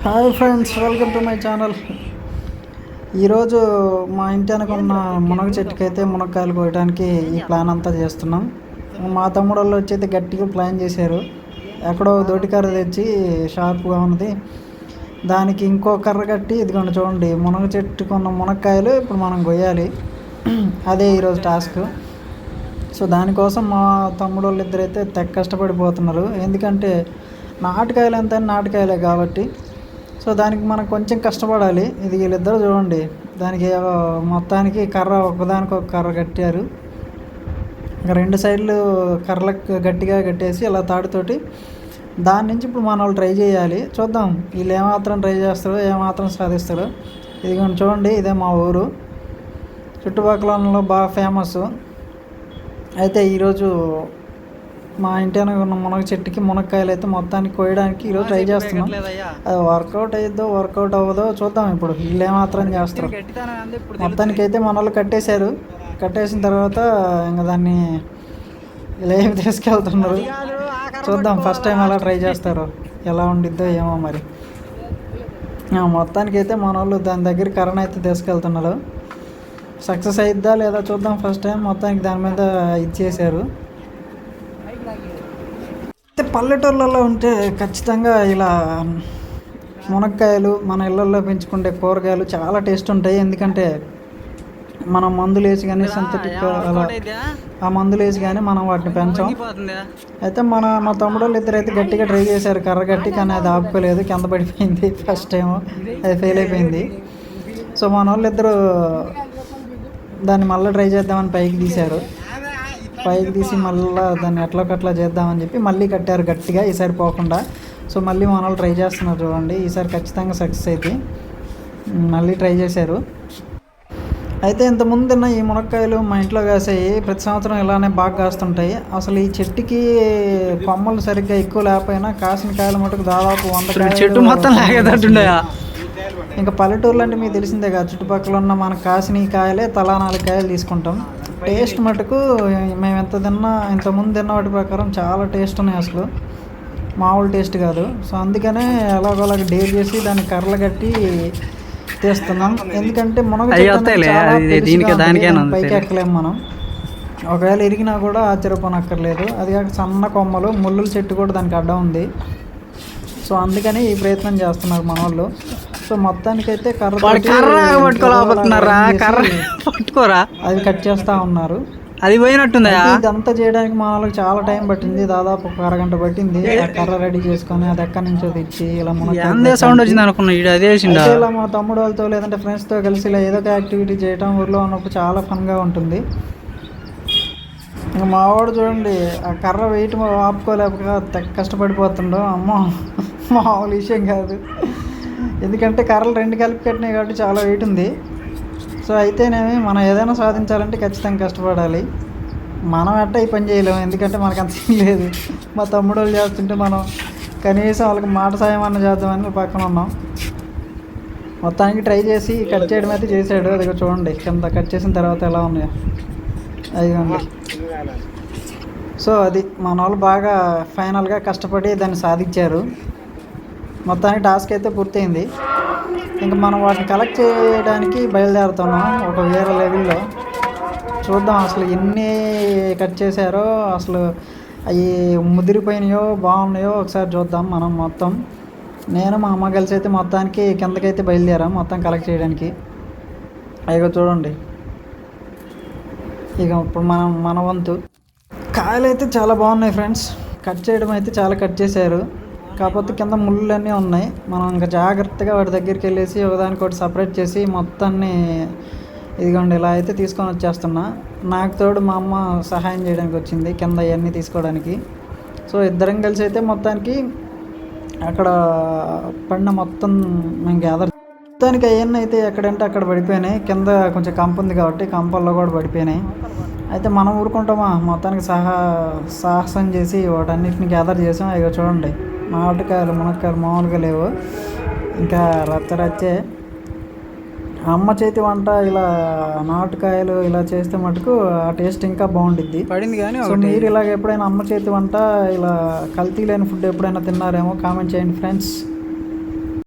Hi friends, welcome to my channel. ఈరోజు మా ఇంటి అనుకున్న మునగ చెట్టుకైతే మునక్కాయలు కోయడానికి ఈ ప్లాన్ అంతా చేస్తున్నాం. మా తమ్ముడు వాళ్ళు వచ్చి గట్టిగా ప్లాన్ చేశారు. ఎక్కడో దోటికర్ర తెచ్చి షార్ప్గా ఉన్నది దానికి ఇంకో కర్ర కట్టి ఇదిగోండి చూడండి, మునగ చెట్టుకున్న మునక్కాయలు ఇప్పుడు మనం కొయ్యాలి. అదే ఈరోజు టాస్క్. సో దానికోసం మా తమ్ముడు వాళ్ళు ఇద్దరైతే తెగ కష్టపడిపోతున్నారు. ఎందుకంటే నాటుకాయలు ఎంత నాటుకాయలే కాబట్టి సో దానికి మనం కొంచెం కష్టపడాలి. ఇది వీళ్ళిద్దరు చూడండి, దానికి మొత్తానికి కర్ర ఒకదానికి ఒక కర్ర కట్టారు. ఇంకా రెండు సైడ్లు కర్రలకు గట్టిగా కట్టేసి అలా తాడుతోటి దాని నుంచి ఇప్పుడు మన వాళ్ళు ట్రై చేయాలి. చూద్దాం వీళ్ళు ఏమాత్రం ట్రై చేస్తారో ఏమాత్రం సాధిస్తారో. ఇదిగోండి చూడండి, ఇదే మా ఊరు, చుట్టుపక్కలలో బాగా ఫేమస్. అయితే ఈరోజు మా ఇంటి ఉన్న మునగ చెట్టుకి మునక్కాయలు అయితే మొత్తానికి కోయడానికి ఈరోజు ట్రై చేస్తున్నాం. అది వర్కౌట్ అయ్యిద్దో వర్కౌట్ అవ్వదో చూద్దాం. ఇప్పుడు వీళ్ళు ఏమాత్రం చేస్తారు. మొత్తానికి అయితే మన వాళ్ళు కట్టేశారు. కట్టేసిన తర్వాత ఇంకా దాన్ని ఇలా ఏమి తీసుకెళ్తున్నారు చూద్దాం. ఫస్ట్ టైం ఎలా ట్రై చేస్తారో, ఎలా ఉండిద్దో ఏమో మరి. మొత్తానికి అయితే మన వాళ్ళు దాని దగ్గర కర్రను అయితే తీసుకెళ్తున్నారు. సక్సెస్ అయిద్దా లేదా చూద్దాం. ఫస్ట్ టైం మొత్తానికి దాని మీద ఇచ్చేసారు. పల్లెటూర్లలో ఉంటే ఖచ్చితంగా ఇలా మునక్కాయలు మన ఇళ్ళల్లో పెంచుకుంటే కూరగాయలు చాలా టేస్ట్ ఉంటాయి. ఎందుకంటే మనం మందులు వేసి కానీ సింథటిక్ అలా ఆ మందులు వేసి కానీ మనం వాటిని పెంచాం. అయితే మా తమ్ముడు వాళ్ళు ఇద్దరైతే గట్టిగా ట్రై చేశారు కర్ర గట్టి, కానీ అది ఆపుకోలేదు, కింద పడిపోయింది. ఫస్ట్ టైం అది ఫెయిల్ అయిపోయింది. సో మన వాళ్ళు ఇద్దరు దాన్ని మళ్ళీ ట్రై చేద్దామని పైకి తీశారు. పైకి తీసి మళ్ళీ దాన్ని ఎట్లా చేద్దామని చెప్పి మళ్ళీ కట్టారు గట్టిగా, ఈసారి పోకుండా. సో మళ్ళీ మన వాళ్ళు ట్రై చేస్తున్నారు చూడండి. ఈసారి ఖచ్చితంగా సక్సెస్ అయితే మళ్ళీ ట్రై చేశారు. అయితే ఇంతకుముందు తిన్న ఈ మునక్కాయలు మా ఇంట్లో కాసాయి. ప్రతి సంవత్సరం ఇలానే బాగా కాస్తుంటాయి. అసలు ఈ చెట్టుకి కొమ్మలు సరిగ్గా ఎక్కువ లేకపోయినా కాసిన కాయలు మటుకు దాదాపు 100 చెట్టు మొత్తం లాగేటట్టుండే. ఇంకా పల్లెటూర్లు అంటే మీకు తెలిసిందే కదా, చుట్టుపక్కల ఉన్న మనకు కాసిన ఈ కాయలే తలా 4 కాయలు తీసుకుంటాం. టేస్ట్ మటుకు మేము ఇంతకుముందు తిన్న వాటి ప్రకారం చాలా టేస్ట్ ఉన్నాయి, అసలు మామూలు టేస్ట్ కాదు. సో అందుకనే ఎలాగోలాగ డేర్ చేసి దాన్ని కర్రలు కట్టి తీస్తున్నాం. ఎందుకంటే మునగ పైకి ఎక్కలేము మనం. ఒకవేళ ఇరిగినా కూడా ఆశ్చర్యపోనక్కర్లేదు. అది కాక సన్న కొమ్మలు, ముళ్ళుల చెట్టు కూడా దానికి అడ్డం ఉంది. సో అందుకని ఈ ప్రయత్నం చేస్తున్నారు మన వాళ్ళు. సో మొత్తానికైతే అది కట్ చేస్తూ ఉన్నారు. అది పోయినట్టుంది. ఇదంతా చేయడానికి మా వాళ్ళకి చాలా టైం పట్టింది. దాదాపు ఒక అరగంట పట్టింది. ఆ కర్ర రెడీ చేసుకొని అది ఎక్కడి నుంచో తెచ్చి ఇలా సౌండ్ వచ్చింది అనుకున్నా. ఇలా మా తమ్ముడు వాళ్ళతో లేదంటే ఫ్రెండ్స్తో కలిసి ఇలా ఏదో ఒక యాక్టివిటీ చేయడం ఊర్లో ఉన్నప్పుడు చాలా ఫన్గా ఉంటుంది. ఇంకా మావాడు చూడండి, ఆ కర్ర వెయిట్ ఆపుకోలేక కష్టపడిపోతుండో. అమ్మో మామూలు విషయం కాదు. ఎందుకంటే కర్రలు 2 కలిపి కట్టినాయి కాబట్టి చాలా వెయిట్ ఉంది. సో అయితేనేమి మనం ఏదైనా సాధించాలంటే ఖచ్చితంగా కష్టపడాలి. మనం ఈ పని చేయలేము, ఎందుకంటే మనకు అంత లేదు. మా తమ్ముడు వాళ్ళు చేస్తుంటే మనం కనీసం వాళ్ళకి మాట సాయం అన్న చేద్దామని పక్కన ఉన్నాం. మొత్తానికి ట్రై చేసి కట్ చేయడం అయితే చేశాడు. అది చూడండి, కింద కట్ చేసిన తర్వాత ఎలా ఉన్నాయో అదిగోండి. సో అది మన వాళ్ళు బాగా ఫైనల్గా కష్టపడి దాన్ని సాధించారు. మొత్తానికి టాస్క్ అయితే పూర్తయింది. ఇంకా మనం వాటిని కలెక్ట్ చేయడానికి బయలుదేరుతున్నాం ఒక వేరే లెవెల్లో. చూద్దాం అసలు ఎన్ని కట్ చేశారో, అసలు అవి ముదిరిపోయినాయో బాగున్నాయో ఒకసారి చూద్దాం మనం. మొత్తం నేను మా అమ్మ కలిసి అయితే మొత్తానికి కిందకైతే బయలుదేరాం మొత్తం కలెక్ట్ చేయడానికి. అయ్యో చూడండి, ఇక ఇప్పుడు మన వంతు. కాయలు అయితే చాలా బాగున్నాయి ఫ్రెండ్స్. కట్ చేయడం అయితే చాలా కట్ చేశారు. కాకపోతే కింద ముళ్ళు అన్నీ ఉన్నాయి. మనం ఇంకా జాగ్రత్తగా వాటి దగ్గరికి వెళ్ళేసి ఒకదానికొకటి సపరేట్ చేసి మొత్తాన్ని ఇదిగోండి ఇలా అయితే తీసుకొని వచ్చేస్తున్నా. నాకు తోడు మా అమ్మ సహాయం చేయడానికి వచ్చింది కింద ఇవన్నీ తీసుకోవడానికి. సో ఇద్దరం కలిసి అయితే మొత్తానికి అక్కడ పడిన మొత్తం మేము గ్యాదర్. మొత్తానికి అవన్నీ అయితే ఎక్కడంటే అక్కడ పడిపోయినాయి. కింద కొంచెం కంప ఉంది కాబట్టి కంపల్లో కూడా పడిపోయినాయి. అయితే మనం ఊరుకుంటామా, మొత్తానికి సాహసం చేసి వాటన్నిటిని గ్యాదర్ చేసాం. అయ్యో చూడండి, నాటుకాయలు మునక్కాయలు మామూలుగా లేవు. ఇంకా రచ్చే అమ్మ చేతి వంట ఇలా నాటుకాయలు ఇలా చేస్తే మటుకు ఆ టేస్ట్ ఇంకా బాగుండిద్ది. పడింది కానీ సో మీరు ఇలాగ ఎప్పుడైనా అమ్మ చేతి వంట ఇలా కల్తీ లేని ఫుడ్ ఎప్పుడైనా తిన్నారేమో కామెంట్ చేయండి ఫ్రెండ్స్.